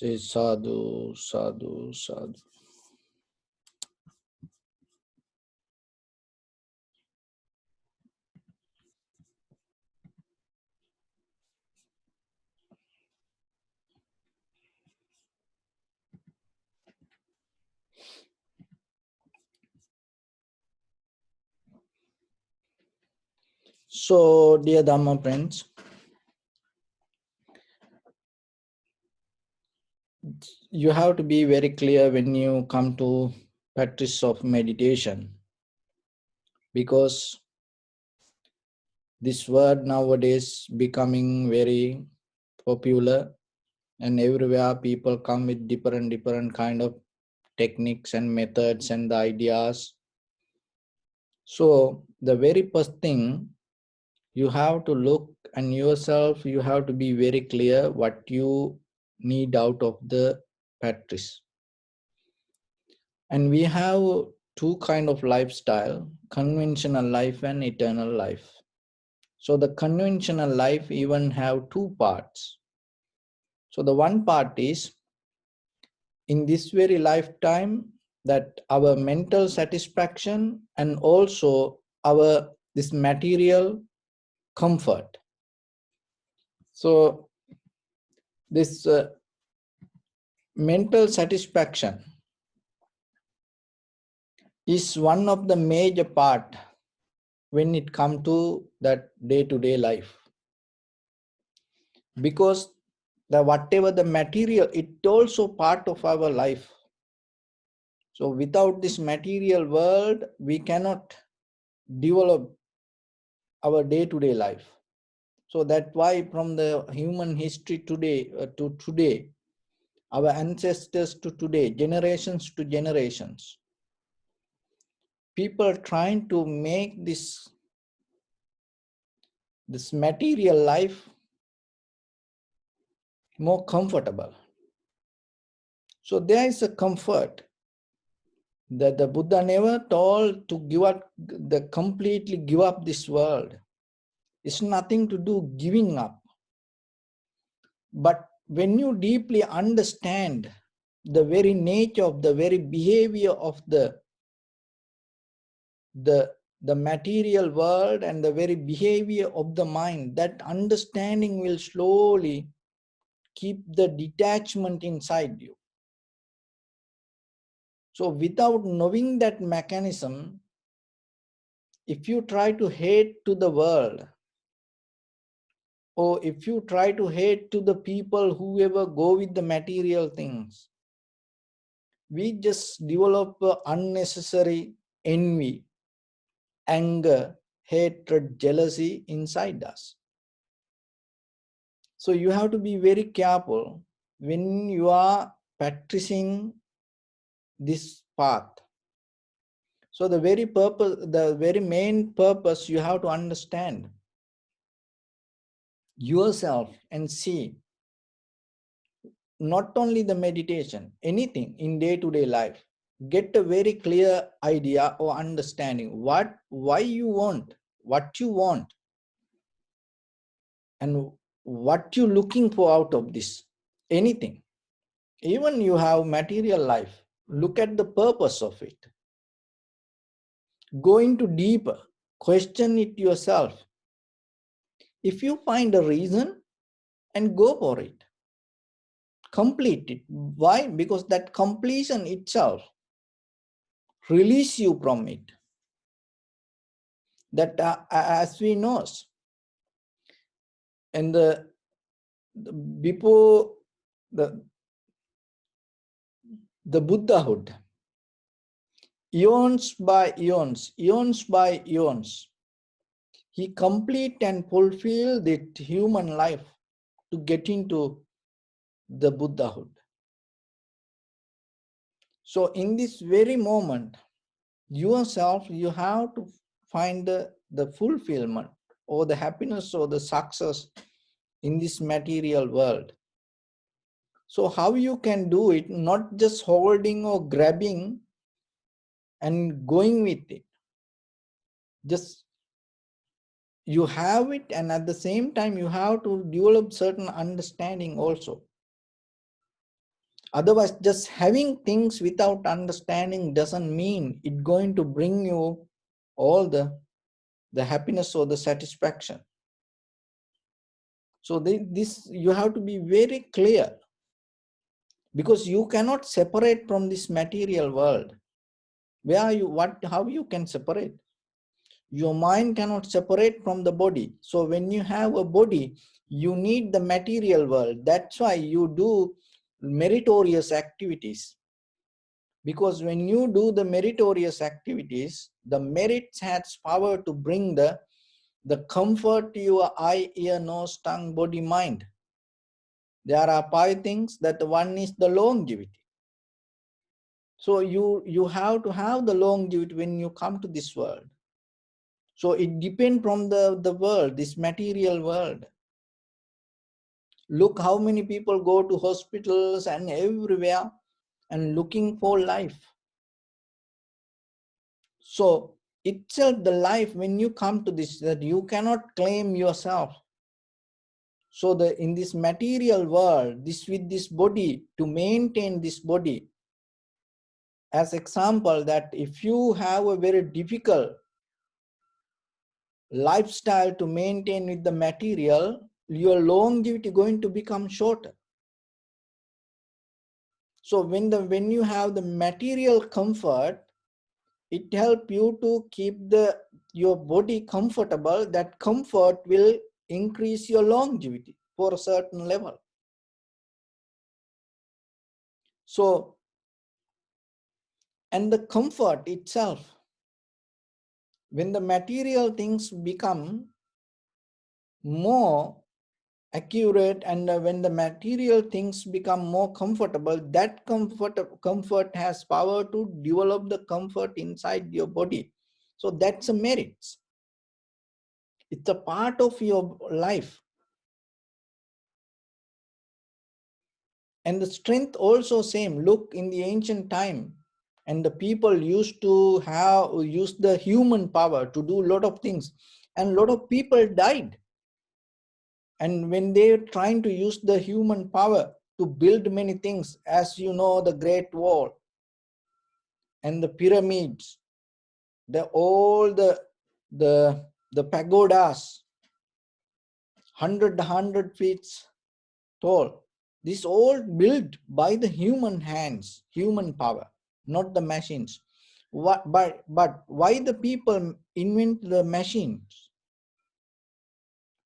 Say sadhu, sadhu, sadhu. So, dear Dharma friends, you have to be very clear when you come to practice of meditation, because this word nowadays becoming very popular, and everywhere people come with different kind of techniques and methods and the ideas. So the very first thing, you have to look and yourself, you have to be very clear what you need out of the practice. And we have two kind of lifestyle: conventional life and eternal life. So the conventional life even have two parts. So the one part is, in this very lifetime, that our mental satisfaction and also our this material comfort. So this mental satisfaction is one of the major part when it comes to that day-to-day life, because the whatever the material, it also part of our life. So without this material world, we cannot develop our day-to-day life. So that's why from the human history today to today, our ancestors to today, generations to generations, people are trying to make this material life more comfortable. So there is a comfort that the Buddha never told to give up, the completely give up this world. It's nothing to do giving up. But when you deeply understand the very nature of the very behavior of the material world and the very behavior of the mind, that understanding will slowly keep the detachment inside you. So without knowing that mechanism, if you try to hate to the world, or if you try to hate to the people whoever go with the material things, we just develop unnecessary envy, anger, hatred, jealousy inside us. So you have to be very careful when you are practicing this path. So the very purpose, the very main purpose, you have to understand yourself and see, not only the meditation, anything in day-to-day life, get a very clear idea or understanding why you want, what you want, and what you're looking for out of this, anything. Even you have material life, look at the purpose of it. Go into deeper, question it yourself. If you find a reason, and go for it, complete it. Why? Because that completion itself release you from it. That as we know, and before the Buddhahood, eons by eons, he complete and fulfill the human life to get into the Buddhahood. So in this very moment, yourself, you have to find the fulfillment or the happiness or the success in this material world. So how you can do it, not just holding or grabbing and going with it. Just you have it, and at the same time you have to develop certain understanding also. Otherwise, just having things without understanding doesn't mean it's going to bring you all the happiness or the satisfaction. So this you have to be very clear, because you cannot separate from this material world. Where are you? How you can separate? Your mind cannot separate from the body. So when you have a body, you need the material world. That's why you do meritorious activities. Because when you do the meritorious activities, the merits has power to bring the comfort to your eye, ear, nose, tongue, body, mind. There are 5 things. That one is the longevity. So you have to have the longevity when you come to this world. So it depends from the world, this material world. Look how many people go to hospitals and everywhere and looking for life. So itself the life, when you come to this, that you cannot claim yourself. So in this material world, this with this body, to maintain this body, as example, that if you have a very difficult lifestyle to maintain with the material, your longevity going to become shorter. So when you have the material comfort, it helps you to keep your body comfortable. That comfort will increase your longevity for a certain level. So, and the comfort itself, when the material things become more accurate, and when the material things become more comfortable, that comfort has power to develop the comfort inside your body. So that's a merit. It's a part of your life. And the strength also same. Look, in the ancient time, and the people used to use the human power to do a lot of things, and a lot of people died. And when they're trying to use the human power to build many things, as you know, the Great Wall and the pyramids, all the pagodas, 100 feet tall, this all built by the human hands, human power, not the machines. But why the people invent the machines?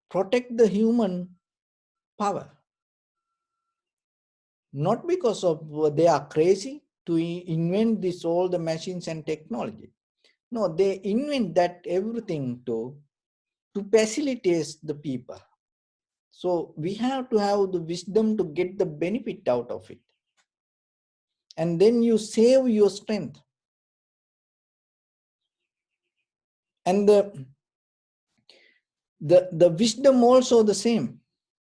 Protect the human power. Not because of they are crazy to invent all the machines and technology. No, they invent that everything to facilitate the people. So we have to have the wisdom to get the benefit out of it. And then you save your strength. And the wisdom also the same.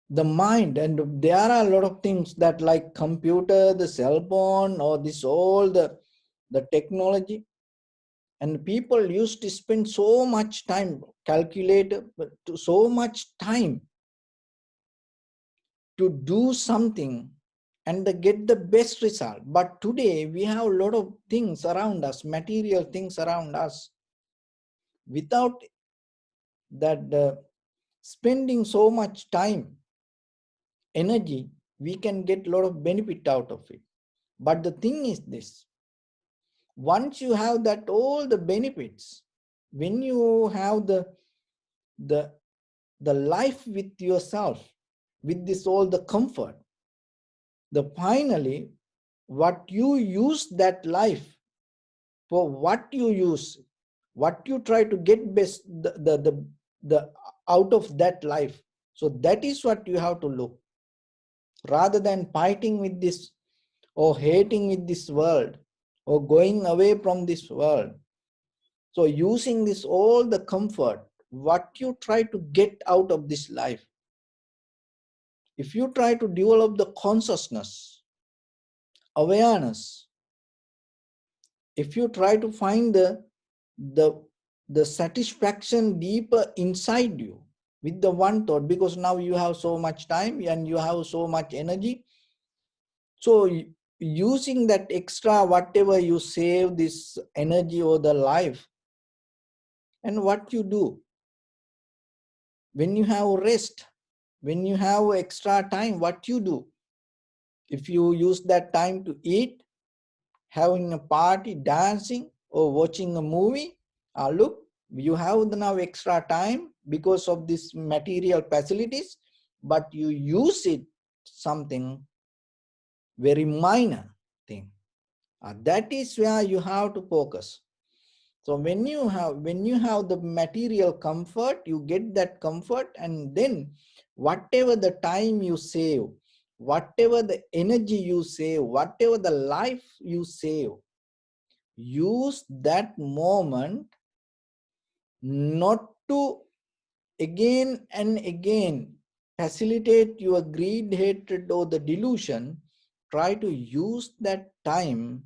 The mind, and there are a lot of things that like computer, the cell phone, or this all the technology. And people used to spend so much time, so much time to do something and get the best result. But today we have a lot of things around us, material things around us. Without that spending so much time, energy, we can get a lot of benefit out of it. But the thing is this, once you have that all the benefits, when you have the life with yourself, with this all the comfort, finally what you use that life for, what you use, what you try to get best the out of that life. So that is what you have to look, rather than fighting with this or hating with this world or going away from this world. So using this all the comfort, what you try to get out of this life, if you try to develop the consciousness, awareness, if you try to find the satisfaction deeper inside you with the one thought, because now you have so much time and you have so much energy. So using that extra, whatever you save this energy or the life. And what you do when you have rest, when you have extra time, what you do? If you use that time to eat, having a party, dancing, or watching a movie, look, you have now extra time because of these material facilities, but you use it something very minor thing. That is where you have to focus. So when you have the material comfort, you get that comfort, and then whatever the time you save, whatever the energy you save, whatever the life you save, use that moment not to again and again facilitate your greed, hatred, or the delusion. Try to use that time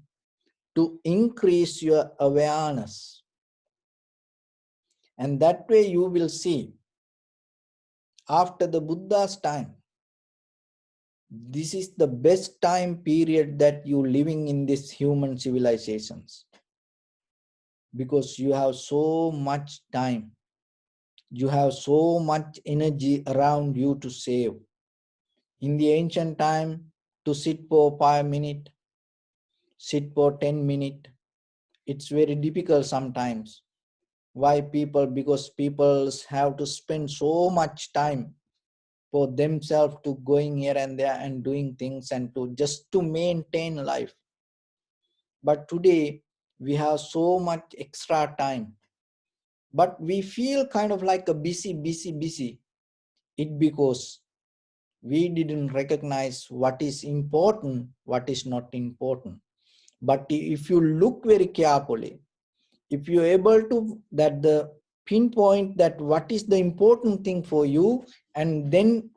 to increase your awareness. And that way you will see, after the Buddha's time, this is the best time period that you living in these human civilizations, because you have so much time, you have so much energy around you to save. In the ancient time, to sit for 5 minutes, sit for 10 minutes, it's very difficult sometimes. Why people? Because people have to spend so much time for themselves to going here and there and doing things and to just to maintain life. But today we have so much extra time, but we feel kind of like a busy. It because we didn't recognize what is important, what is not important. But if you look very carefully, if you're able to that the pinpoint that what is the important thing for you, and then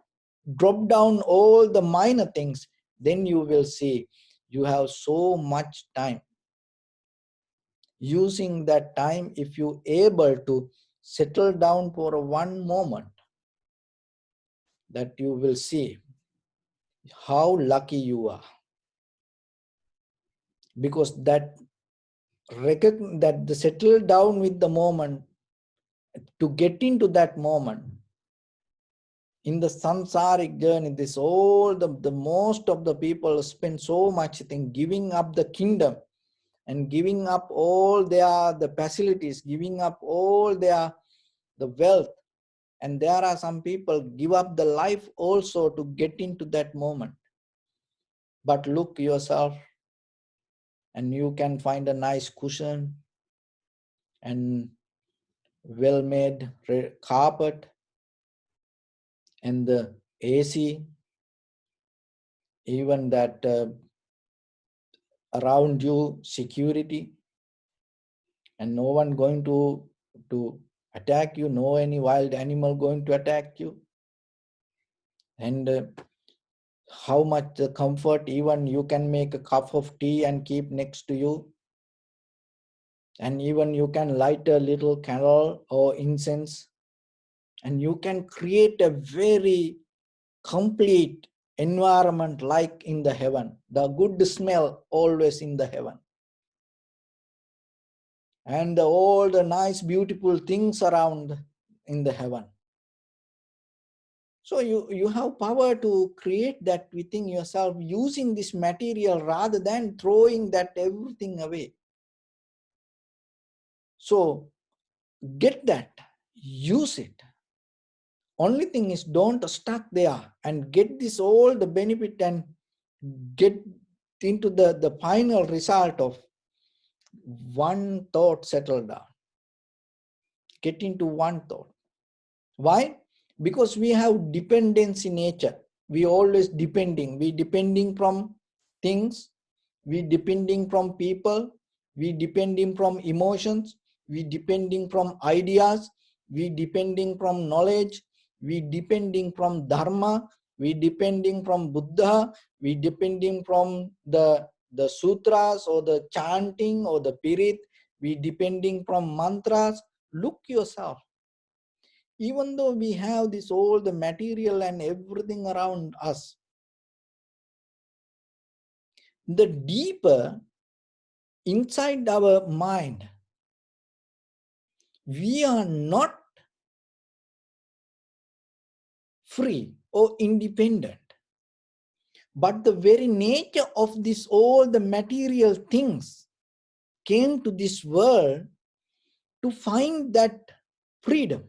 drop down all the minor things, then you will see you have so much time. Using that time, if you able to settle down for one moment, that you will see how lucky you are, because that that the settle down with the moment, to get into that moment in the samsaric journey, this all the most of the people spend so much thing giving up the kingdom and giving up all their the facilities, giving up all their the wealth. And there are some people give up the life also to get into that moment. But look yourself, and you can find a nice cushion and well-made carpet and the AC, even that around you security, and no one going to attack you, no any wild animal going to attack you. And how much the comfort, even you can make a cup of tea and keep next to you, and even you can light a little candle or incense, and you can create a very complete environment like in the heaven, the good smell always in the heaven, and all the nice beautiful things around in the heaven. So you have power to create that within yourself using this material rather than throwing that everything away. So get that, use it. Only thing is, don't stuck there and get this all the benefit and get into the final result of one thought settled down. Get into one thought. Why? Because we have dependence in nature. We always depending. We depending from things. We depending from people. We depending from emotions. We depending from ideas. We depending from knowledge. We depending from Dharma. We depending from Buddha. We depending from the sutras or the chanting or the pirit. We depending from mantras. Look yourself. Even though we have this all the material and everything around us, the deeper inside our mind, we are not free or independent. But the very nature of this, all the material things came to this world to find that freedom.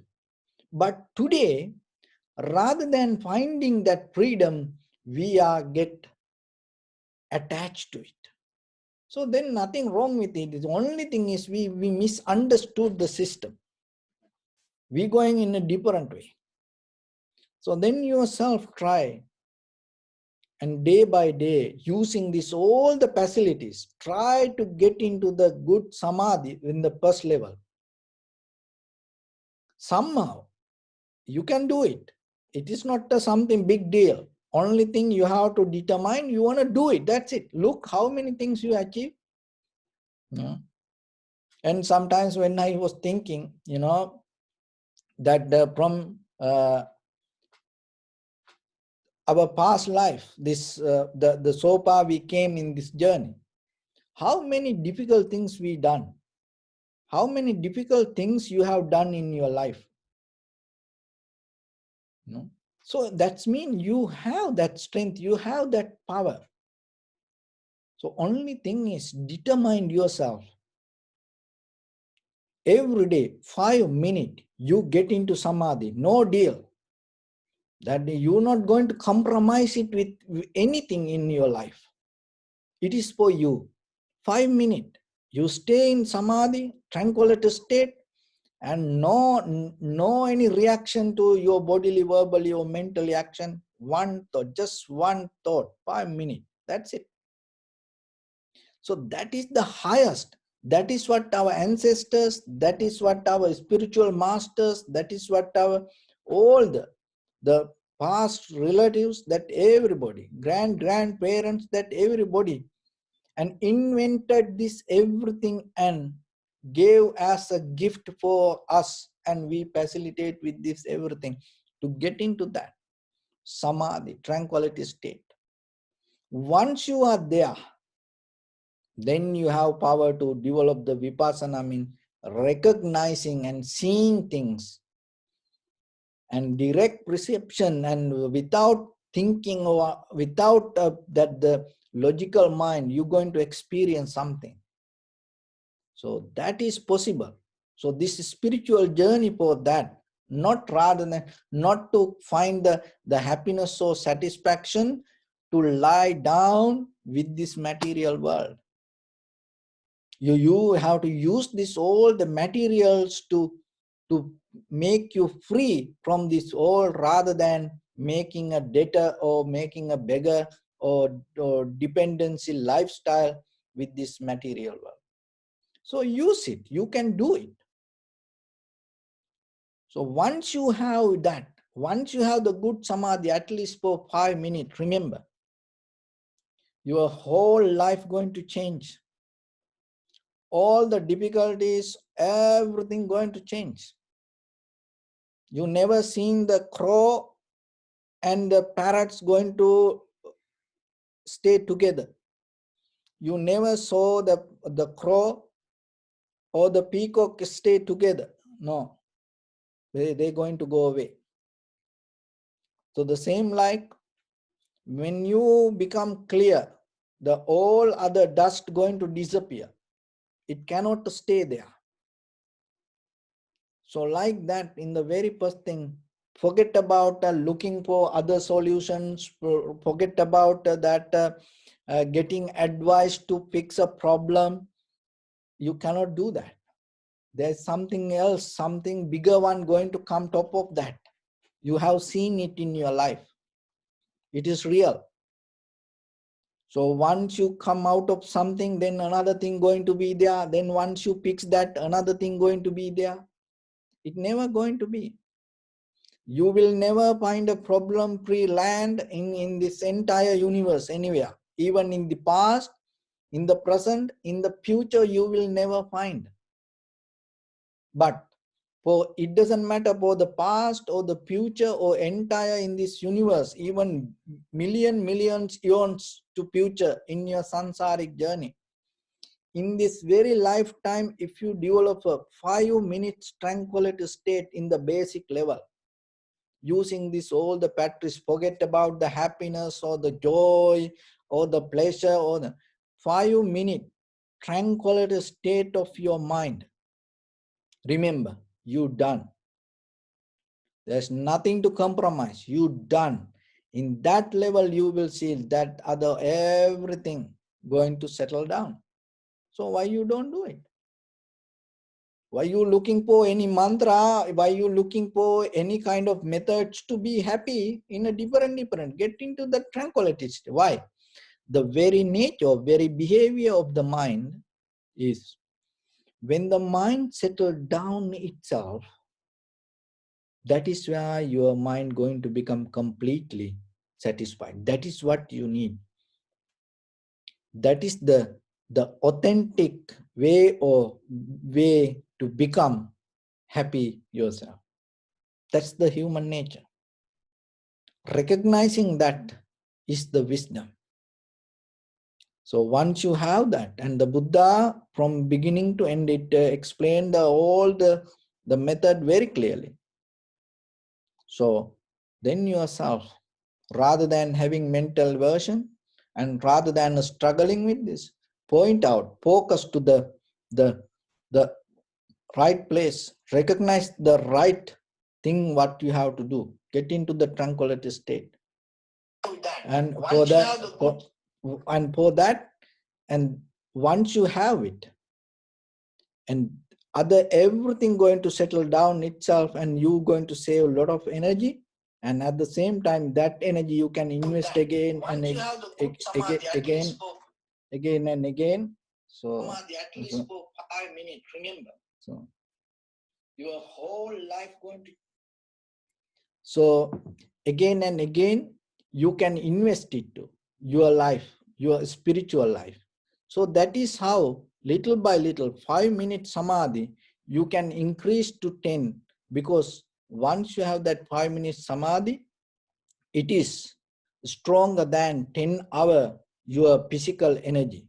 But today, rather than finding that freedom, we are get attached to it. So then nothing wrong with it. The only thing is we misunderstood the system. We're going in a different way. So then yourself try, and day by day, using this all the facilities, try to get into the good samadhi in the first level. Somehow you can do it. It is not something big deal. Only thing you have to determine, you want to do it. That's it. Look how many things you achieve. Yeah. And sometimes when I was thinking, that from our past life, this the so far we came in this journey, how many difficult things we done, how many difficult things you have done in your life. So that's mean you have that strength, you have that power. So only thing is determine yourself. Every day, 5 minutes, you get into samadhi, no deal. That you're not going to compromise it with anything in your life. It is for you. 5 minutes, you stay in samadhi, tranquility state, and no any reaction to your bodily, verbally, or mentally action. One thought, just one thought, 5 minutes. That's it. So that is the highest. That is what our ancestors, that is what our spiritual masters, that is what our all the past relatives, that everybody, grandparents, that everybody, and invented this everything and gave as a gift for us, and we facilitate with this everything to get into that samadhi, tranquility state. Once you are there, then you have power to develop the vipassana, recognizing and seeing things and direct perception, and without thinking or without that the logical mind, you're going to experience something. So that is possible. So this is spiritual journey for that, not rather than not to find the happiness or satisfaction to lie down with this material world. You have to use this all the materials to make you free from this all, rather than making a debtor or making a beggar or dependency lifestyle with this material world. So use it, you can do it. So once you have that, once you have the good samadhi, at least for 5 minutes, remember, your whole life going to change. All the difficulties, everything going to change. You never seen the crow and the parrots going to stay together. You never saw the crow or the peacock stay together. No, they're going to go away. So the same like when you become clear, the all other dust going to disappear. It cannot stay there. So like that, in the very first thing, forget about looking for other solutions, forget about getting advice to fix a problem. You cannot do that. There's something else, something bigger one going to come top of that. You have seen it in your life. It is real. So once you come out of something, then another thing going to be there. Then once you fix that, another thing going to be there. It never going to be. You will never find a problem-free land in this entire universe anywhere. Even in the past, in the present, in the future, you will never find. But For it doesn't matter for the past or the future or entire in this universe, even millions eons to future in your samsaric journey. In this very lifetime, if you develop a 5 minutes tranquility state in the basic level, using this all the practice, forget about the happiness or the joy or the pleasure or the 5 minute tranquility state of your mind. Remember, you done. There's nothing to compromise. You done. In that level, you will see that other everything going to settle down. So why you don't do it? Why you looking for any mantra? Why you looking for any kind of methods to be happy in a different? Get into the tranquility state. Why? The very nature, very behavior of the mind is when the mind settles down itself, that is where your mind going to become completely satisfied. That is what you need. That is the authentic way to become happy yourself. That's the human nature. Recognizing that is the wisdom. So once you have that, and the Buddha from beginning to end, it explained all the method very clearly. So then yourself, rather than having mental version and rather than struggling with this, point out, focus to the right place, recognize the right thing what you have to do, get into the tranquility state. And for that, and once you have it, and everything going to settle down itself, and you going to save a lot of energy, and at the same time that energy you can invest again and again and again. So at least for 5 minutes, remember. So your whole life going to. So again and again you can invest it to your life, your spiritual life. So that is how little by little 5 minute samadhi you can increase to 10, because once you have that 5 minute samadhi, it is stronger than 10-hour your physical energy.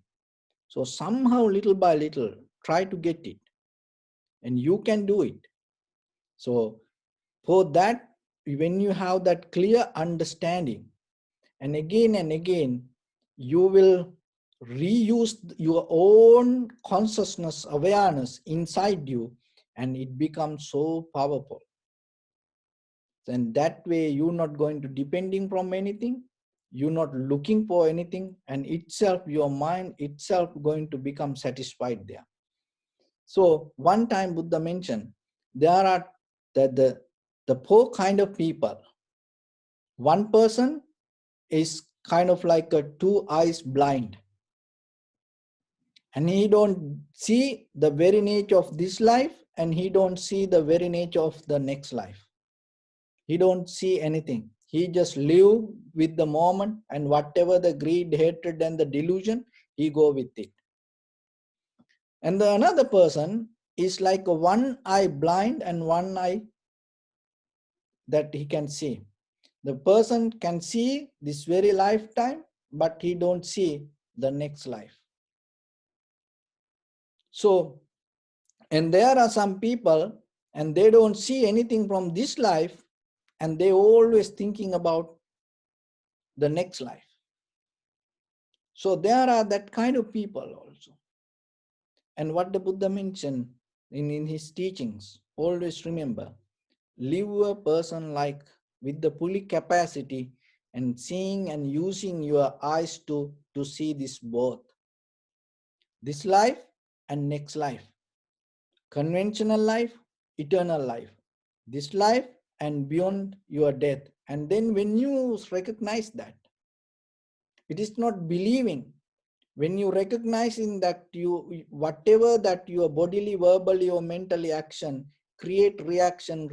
So somehow little by little try to get it, and you can do it. So for that, when you have that clear understanding, and again you will reuse your own consciousness awareness inside you, and it becomes so powerful. Then that way you're not going to depending from anything, you're not looking for anything, and itself your mind itself going to become satisfied there. So one time Buddha mentioned there are the four kind of people. One person is kind of like a two eyes blind, and he don't see the very nature of this life, and he don't see the very nature of the next life. He don't see anything. He just live with the moment, and whatever the greed, hatred, and the delusion, he go with it. And the another person is like a one eye blind and one eye that he can see. The person can see this very lifetime, but he don't see the next life. So, and there are some people, and they don't see anything from this life, and they always thinking about the next life. So there are that kind of people also. And what the Buddha mentioned in his teachings, always remember, live a person like with the fully capacity and seeing and using your eyes to see this both. This life and next life. Conventional life, eternal life. This life and beyond your death. And then when you recognize that, it is not believing. When you recognize in that you, whatever that your bodily, verbally or mentally action, create reactions,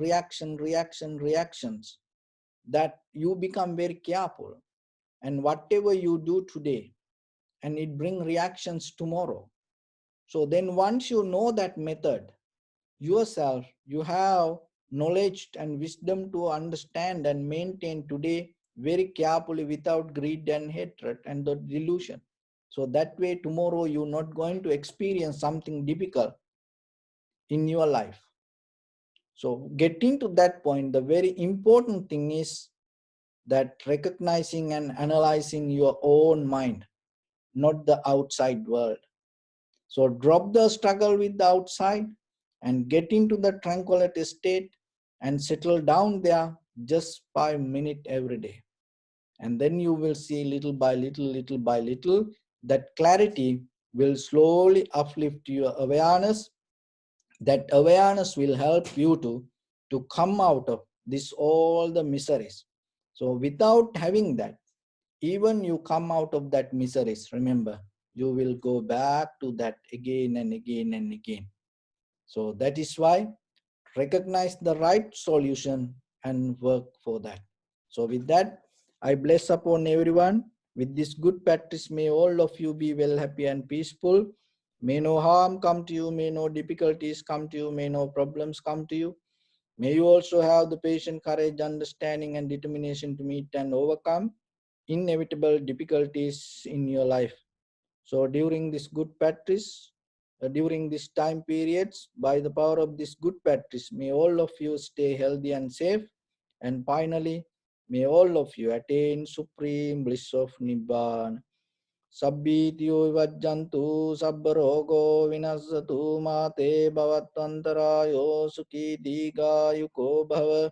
that you become very careful. And whatever you do today, and it bring reactions tomorrow. So then once you know that method, yourself. You have knowledge and wisdom to understand and maintain today very carefully without greed and hatred and the delusion. So that way, tomorrow you're not going to experience something difficult in your life. So, getting to that point, the very important thing is that recognizing and analyzing your own mind, not the outside world. So drop the struggle with the outside and get into the tranquility state and settle down there just 5 minutes every day. And then you will see little by little, that clarity will slowly uplift your awareness. That awareness will help you to come out of this all the miseries. So without having that, even you come out of that miseries, remember, you will go back to that again and again and again. So that is why recognize the right solution and work for that. So with that, I bless upon everyone with this good practice. May all of you be well, happy and peaceful. May no harm come to you, may no difficulties come to you, may no problems come to you. May you also have the patient courage, understanding and determination to meet and overcome inevitable difficulties in your life. So during this good practice, during this time periods, by the power of this good practice, may all of you stay healthy and safe. And finally, may all of you attain supreme bliss of Nibbana. Sabbitiyo vajjantu sabbarogo vinasatu mate bhavatvantarayo sukhi digayuko bhava.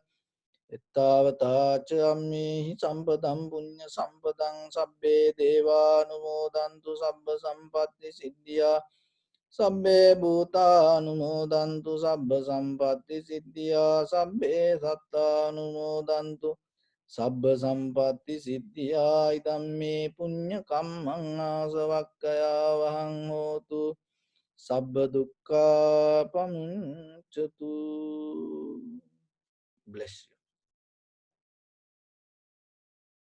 Ittavata cammehi sampadam punya sampadam sabbe devanumodantu sabba sampatti siddhya sabbe bhuta anumodantu sabba sampatti siddhya sabbe satta anumodantu sabba sampatti siddhya idamme punya kammang asavakkaya vahang hotu sabba dukkha pamuncatu. Bless you.